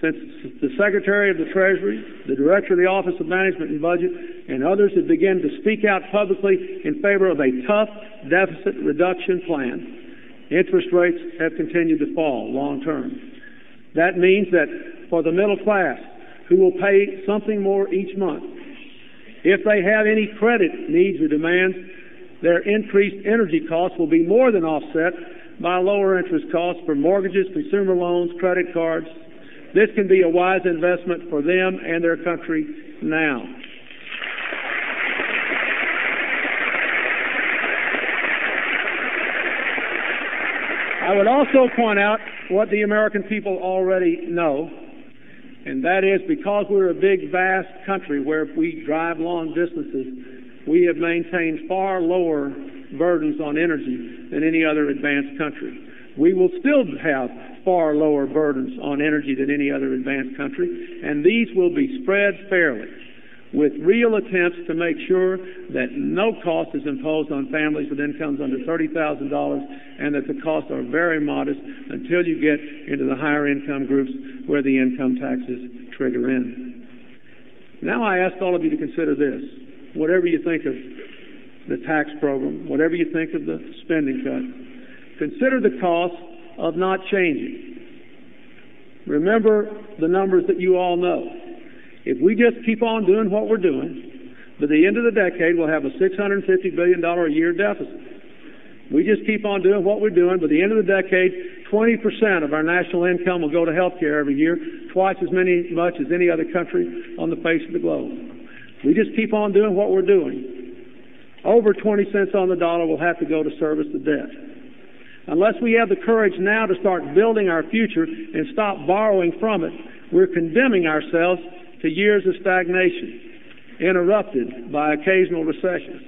since the Secretary of the Treasury, the Director of the Office of Management and Budget, and others have begun to speak out publicly in favor of a tough deficit reduction plan, interest rates have continued to fall long term. That means that for the middle class, who will pay something more each month, if they have any credit needs or demands, their increased energy costs will be more than offset by lower interest costs for mortgages, consumer loans, credit cards. This can be a wise investment for them and their country now. I would also point out what the American people already know, and that is because we're a big, vast country where we drive long distances, we have maintained far lower burdens on energy than any other advanced country. We will still have far lower burdens on energy than any other advanced country, and these will be spread fairly with real attempts to make sure that no cost is imposed on families with incomes under $30,000 and that the costs are very modest until you get into the higher income groups where the income taxes trigger in. Now I ask all of you to consider this. Whatever you think of the tax program, whatever you think of the spending cut, consider the cost of not changing. Remember the numbers that you all know. If we just keep on doing what we're doing, by the end of the decade, we'll have a $650 billion a year deficit. We just keep on doing what we're doing, by the end of the decade, 20% of our national income will go to health care every year, twice as much as any other country on the face of the globe. We just keep on doing what we're doing. Over 20 cents on the dollar will have to go to service the debt. Unless we have the courage now to start building our future and stop borrowing from it, we're condemning ourselves to years of stagnation, interrupted by occasional recessions,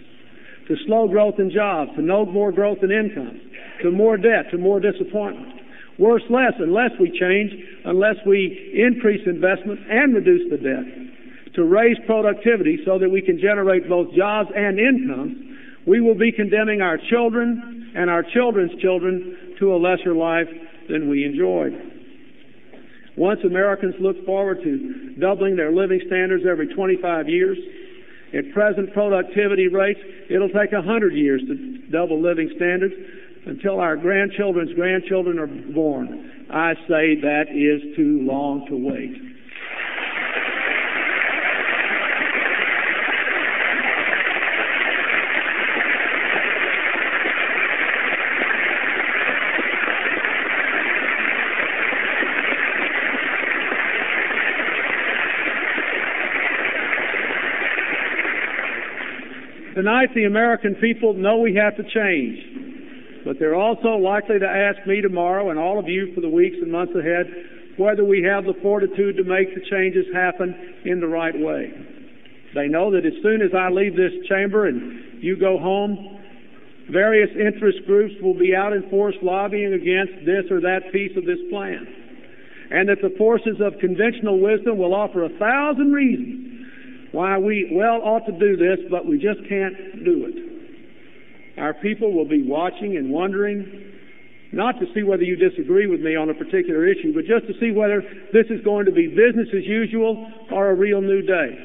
to slow growth in jobs, to no more growth in income, to more debt, to more disappointment. Worse, less, unless we change, unless we increase investment and reduce the debt, to raise productivity so that we can generate both jobs and incomes, we will be condemning our children and our children's children to a lesser life than we enjoyed. Once Americans look forward to doubling their living standards every 25 years, at present productivity rates, it'll take 100 years to double living standards until our grandchildren's grandchildren are born. I say that is too long to wait. Tonight, the American people know we have to change, but they're also likely to ask me tomorrow and all of you for the weeks and months ahead whether we have the fortitude to make the changes happen in the right way. They know that as soon as I leave this chamber and you go home, various interest groups will be out in force lobbying against this or that piece of this plan, and that the forces of conventional wisdom will offer 1,000 reasons why we ought to do this, but we just can't do it. Our people will be watching and wondering, not to see whether you disagree with me on a particular issue, but just to see whether this is going to be business as usual or a real new day.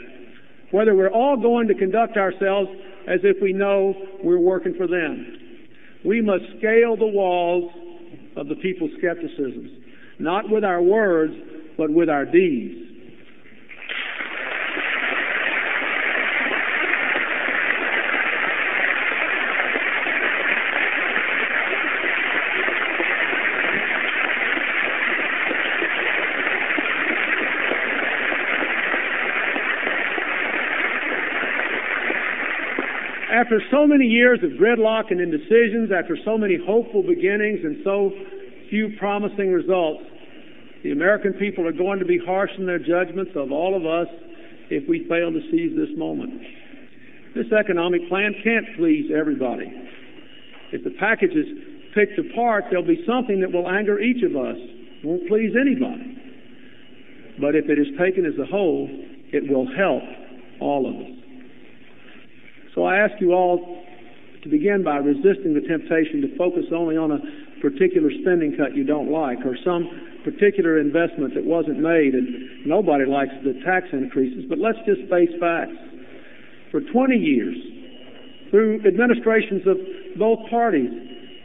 Whether we're all going to conduct ourselves as if we know we're working for them. We must scale the walls of the people's skepticisms, not with our words, but with our deeds. After so many years of gridlock and indecisions, after so many hopeful beginnings and so few promising results, the American people are going to be harsh in their judgments of all of us if we fail to seize this moment. This economic plan can't please everybody. If the package is picked apart, there'll be something that will anger each of us, won't please anybody. But if it is taken as a whole, it will help all of us. So I ask you all to begin by resisting the temptation to focus only on a particular spending cut you don't like, or some particular investment that wasn't made, and nobody likes the tax increases, but let's just face facts. For 20 years, through administrations of both parties,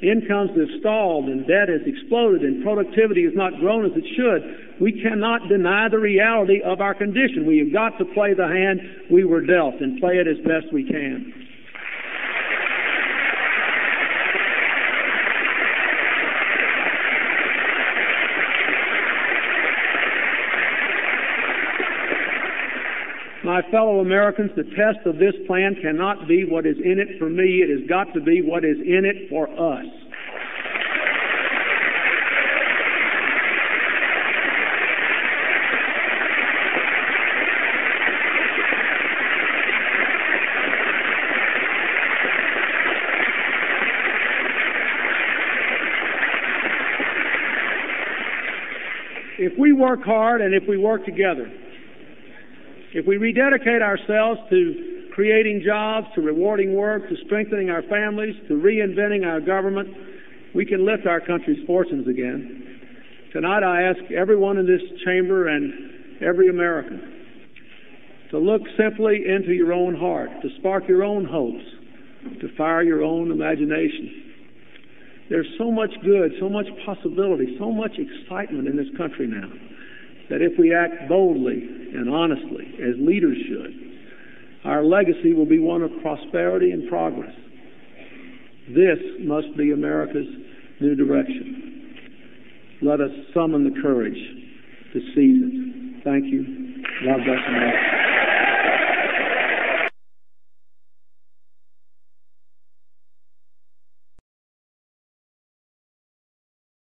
incomes have stalled and debt has exploded and productivity has not grown as it should. We cannot deny the reality of our condition. We have got to play the hand we were dealt and play it as best we can. My fellow Americans, the test of this plan cannot be what is in it for me. It has got to be what is in it for us. If we work hard and if we work together, if we rededicate ourselves to creating jobs, to rewarding work, to strengthening our families, to reinventing our government, we can lift our country's fortunes again. Tonight I ask everyone in this chamber and every American to look simply into your own heart, to spark your own hopes, to fire your own imagination. There's so much good, so much possibility, so much excitement in this country now, that if we act boldly and honestly, as leaders should, our legacy will be one of prosperity and progress. This must be America's new direction. Let us summon the courage to seize it. Thank you. God bless America.